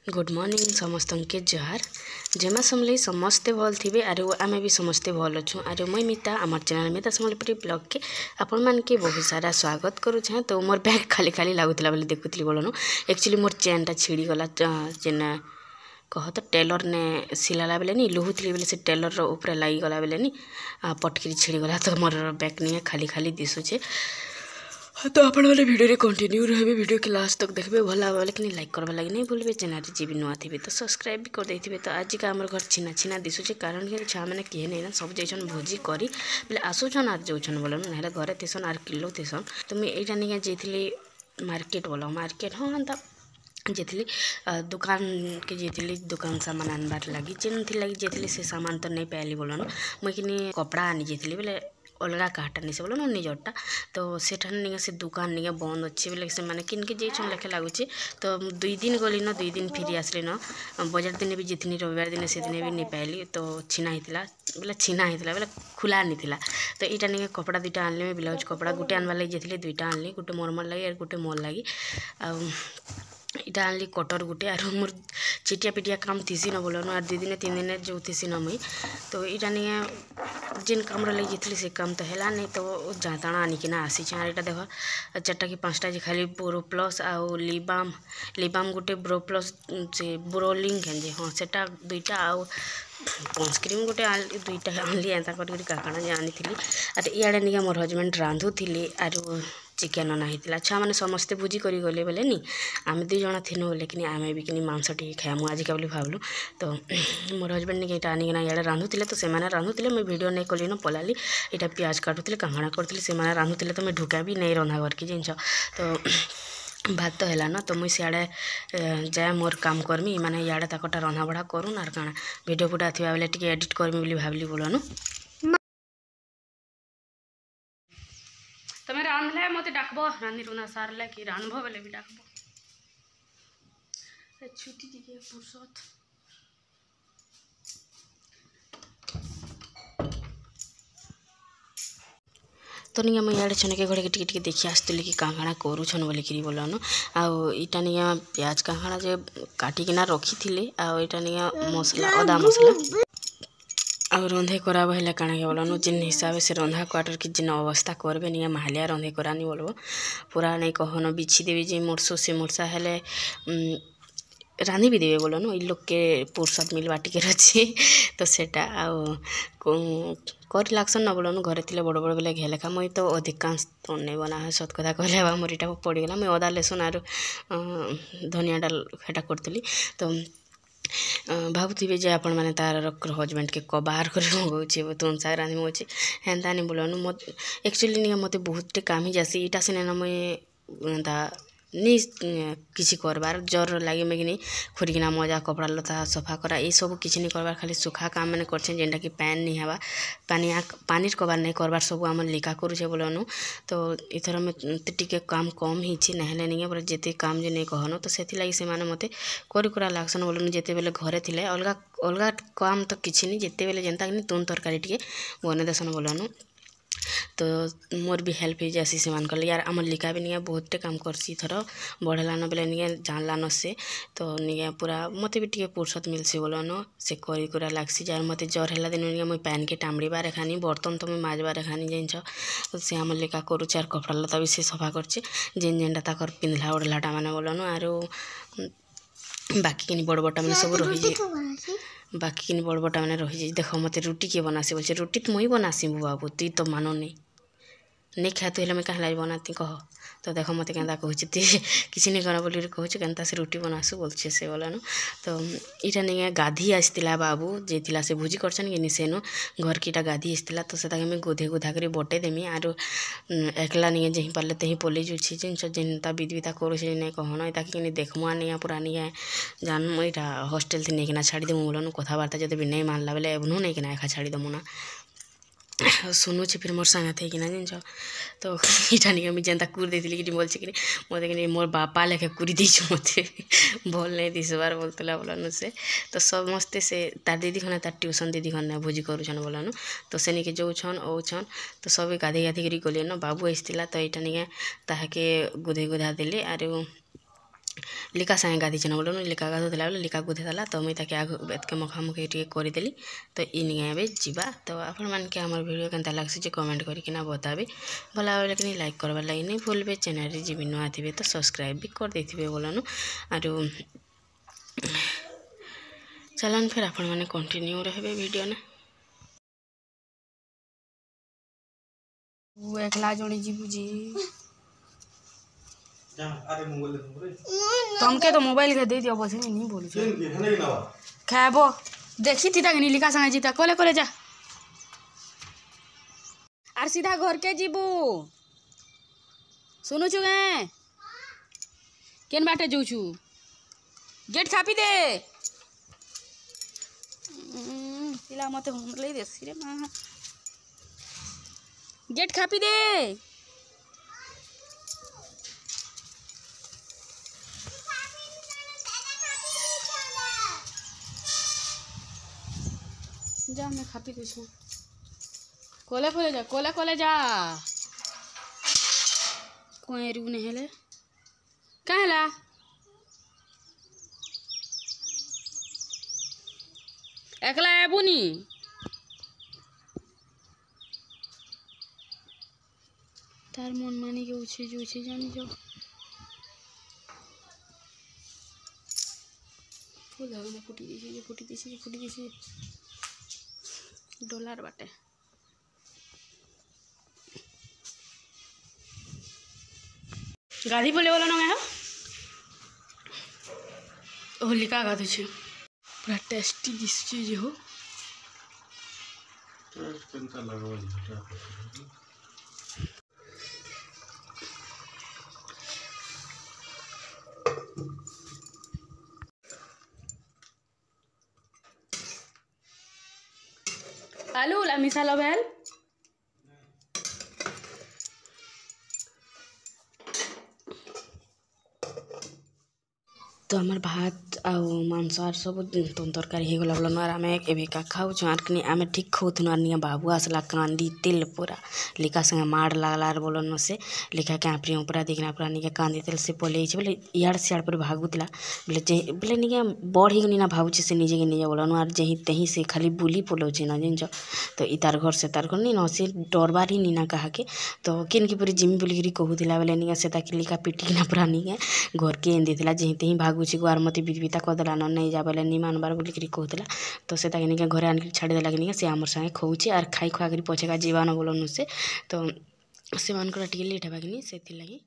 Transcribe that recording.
Good morning समस्त के जोहार जेमा समले समस्ते भल थे आरो आमे भी समस्ते भल अच्छु आरो मुई मिता आमर चैनल मिता समलपुरी ब्लॉग के आपण मान के बहुत सारा स्वागत करुछे। तो मोर बैग खाली खाली लागुतला बोले देखुतली बोलनु एक्चुअली मोर चेनटा छिड़ी गला जेन कह तो टेलर ने सिलाला बेले नी लुहुतली बेले से टेलर ऊपर लगी गला बेले नी पटकी छिड़ी गला। तो मोर बैग नहीं खाली खाली दिशुचे। तो आपण मैंने वीडियो कंटिन्यू रहे वीडियो के लास्ट तक देखबे भल लगे लेकिन लाइक करवा लगे नहीं भूलबे चैनल जी भी नुआ थी तो सब्सक्राइब भी कर देथिबे। तो आज का आमर घर छिना छिना दिशुचे कारण कि छुआ मैंने किए नहीं ना सब जैसन भोजी करी बोले आसुछन आर जाऊन बोल ना घरे थीसन आर किलो थीसन। तो मुझे यहाँ नहीं जाइली मार्केट बोल मार्केट हाँ एंता जेथली दुकान के जेथली दुकान सामान आनबार लगी जेन थी लगी जेथली से सामान तो नहीं पाइली बोलन मुझे कपड़ा आनी जाइली बोले अलगा काटा नहीं से बोलो ना निजटा। तो सेठा नहीं से दुकान नहीं बंद अच्छे बोले से मैंने किन के जाइछन लेखे लगुच। तो 2 दिन गली न 2 दिन फिर आसली न बजार दिन भी जितनी रविवार दिन से दिन भी नहीं पाइली। तो छिना होता बोले छिना होता बोले खुला नहीं थिला। तो यहाँ नहीं कपड़ा 2टा आनली ब्लाउज कपड़ा गोटे आनबार लगी जाइली 2टा आनली गोटे मोर लगी और गोटे मोर लगी इटा आनली कटर गोटे आर मोर चिटिया पिटिया काम थीसी न बोलन आर 2 दिन 3 दिन जो थीसी न मुई। तो यहाँ नहीं जिन काम लगी जाइली से काम तो है नहीं। तो जाताणा आनिकिना आसी आर यहाँ देख 4टा कि 5टा जे खाली बोरो प्लस आउ लिबाम गोटे ब्रो प्लस से ब्रोलिंग जे हाँ सेटा 2टा आउ पॉन्सक्रीम गोटे 2टा आनली एंता कर काकाणा जे आनी आर इे नहीं मोर हजबैंड रांधुली आर चिकेन अना होता छुआ मैंने समस्ते भोजी करी गले बोले नी आम 2 जन थिनु लेकिन आम भी कि मांस टी खाएमु आजिका बोली भावलु। तो मोर हजबैंड ने यहाँ आनिकना इे रांधुले तो से रांधुले मुझे वीडियो नहीं कली न पलाली यहाँ प्याज काटुले कांगड़ा करुले से रांधुले तो मैं ढुका भी नहीं रंधा घर की जिनस। तो भात तो है ना तो मुझे सियाड़े जाए मोर काम करमी माने इे ताकटा रंधा बढ़ा करूँ आर काଣା वीडियो फुटा थी बेले टी एडिट करमी बोली भावली बोलनु। तुम रांधले मत डाकब रांधि रुना सारले कि रांधब बेले भी डाकब छुट्टी टी फुर्सत। तो नहीं मुझे इे छनके घड़े टी देखी आसती कि कांगड़ा करूछन बोलिकी बोलन आउ इटा नहीं प्याज कांगड़ा जे काटिकिना रखी थी आउ इटा नहीं मसला अदा मसला और रंधे कराब है काଣା के बोलन जिन हिसाब से रंधा क्वार्टर की जिन अवस्था करबे नहीं मालिया रंधे करानी बोलो पूरा नहीं कहन बिछी देवी जे मुर्सो से मुर्सा हेले रांधि भी देवे बोलन इ लोग के फुर्सत मिलवा टिके अच्छी। तो सेटा आउ कर लागसन न बोलन घरे थी बड़ बड़ बेले घे लेखा मुई तो अधिकांश तो नहीं बना है सत कथा कहले मोर इटा पड़गला मुई अदा लेसन आर धनिया डाल हेटा करी। तो भावुवे जे आपण मैंने तार हजबैंड के कबार कर मगाऊे तुम साग रांधि मगाऊे हेन्ता नहीं बोलन मत एक्चुअली नहीं मत बहुत काम ही जासी इटा से ना मुई एंता नहीं किसी करबार जर लगे मैं कि खुरिकिना मजा कपड़ा लता सफा करा ये सब किसी नहीं करबार खाली सुखा काम मैंने कर जेनटा कि पैन नहीं हवा पानी कबार नहीं करबार सब आम लिखा करुचे बोलन। तो इथर में टिके काम कम ही नहले नहीं बोले जिते काम जो नहीं कहन तो से लगी से मत करा लागसन बोलन जिते बेले घरे थे अलग अलग काम तो किसी नहीं जिते बेले जेनता कि तुन तरकारी टे बने देसन बोलन। तो मोर भी हेल्प हो जासी से मान यार आम लिखा भी नहीं बहुते काम करसी थर बढ़लान बेले नहीं जानलान से। तो नहीं पूरा मत भी टे फुर्सत मिलसी बोलन से करा लागसी जार मत जर है दिन नहीं मुझे पैन के टामड़ीबार खानी बर्तन तो मुझे माजबार खानी जिनस से आम लिखा करुचे आर कपड़ा लता भी से सफा करचे जेन जेनटा ताकर पिंधला ओढ़लाटा मैंने बोलन आर बाकी कि बड़ बटा मैंने सब रही बाकी कि बड़ बटा मैंने रही देख मत रुटी किए बनासी बोलছে रुटी तो मुई बनासी बाबू तुई तो मानो नहीं खा तु मैं कहाँ बनाती कह। तो देख मत क्या कहूँ किसी नहीं कर बोली कहूँ के से रुटी बनासु बोलছে से बोलन। तो इटा नहीं गाधी आसला बाबू जेला से भोजी करछन कि सेनु घर की गाधी आसला तो से मैं गोधे गोधा कर बटे देमी आर एकला नहीं जहीं पारे तहीं पलि जुछी जिन जिनता विधविता करुचे नहीं कहन ताकि देखमुआ नहीं पूरा नहीं जान यहाँ हॉस्टेल थी नहीं छाड़ी देमु बोलन कथबार्ता जब भी नहीं मानला बेले एवनू नहीं कि एका छाड़ी देमु ना सुनुचे फिर मोर सांगा थे कि जिनस। तो इटा नहीं मुझे जेनता कुर देती कि बोलছে कि मत कि मोर बापा लेखे कुरी दीचु मत बोल नहीं दिस बार बोलता बोलन से। तो समस्ते से तार दीदी खने तार ट्यूशन दीदी खने भोजी करुछन बोलन तो से निके जोछन औछन तो सब गाधे गाधे करी गले न बाबू आसला। तो यहाँ नहीं ताके गुधे गुधा देले आर लिका सागे गाधीछन बोलो लिका गाधुला बेले लिका गुधेदेला तो मुई ताके आग एतके मखामुखी टे करदेली तो इनिगे एबे जीवा तो आपण मान के हमर वीडियो केनता लागसी जे कमेंट करके बताबे भला बेले कि लाइक करबार लागि नहीं भूलबे चैनल रे जी नुआ थिबे तो सब्सक्राइब भी कर देथिबे बोलनु आरो चलन फिर आपण माने कंटिन्यू रहबे वीडियो ने वो एकला जोड़ी जीबू जी तुमके तो मोबाइल के दे दियो बस नहीं बोलू खाबो देखी थी तक नीलिका संगे जीता कोले कोले जा आर सीधा घर के जीबू सुनु छु गे केन बाटे जाऊ छु गेट छापी दे पिला मते हम ले देसी रे मां गेट खापी दे जा मैं खापी दे छु कोले कोले जा कोई रू ने हेले कहला एकला आबुनी तार मन मानी के उछे जानी जो फूल है फुटी दिसी डॉलर बाटे गाधी बोले बोला ना मैं होलिका गाधु छे पूरा टेस्टी दिसछे जे हो केनता लगवा आलू ला मिसालो भेल तो हमार भात आउ मांस आर सब तरकारी हो गला बोलन आर आमे एबे का खाऊ आर कनी आमे ठीक खाउथुन आर निया बाबू आसला कांदी तेल पूरा लिका संगे मार लागला आर बोलन से लिका के आप्री ऊपर देखना पूरा निके कांदी तेल से पले छ बोले यार से पर भागुतला बोले जे बोले निके बढ़ी गनी ना भाऊ से निजे के निजे बोलन आर जेही तेही से खाली बुली पोलो छ ना जिन तो इ तार घर से तार घर नी न से डरबार ही नी ना कहा के तो केन की पूरी जिमी बोली गिरी कहूतिला बोले निके से ताकि लिका पिटी ना पूरा निके घर के एन देतिला जेही तेही भागुची गुआर मते बिबिता कदला न नहीं जा बोले नी मानबार बोली गिरी कहूतिला तो से ताकि निके घरे आन के छाड़ी देला कि से हमर संगे खौची आर खाई खुआ करी पछे का जीवान बोलन से तो से मान को टिके लेट हेबा कि से लगी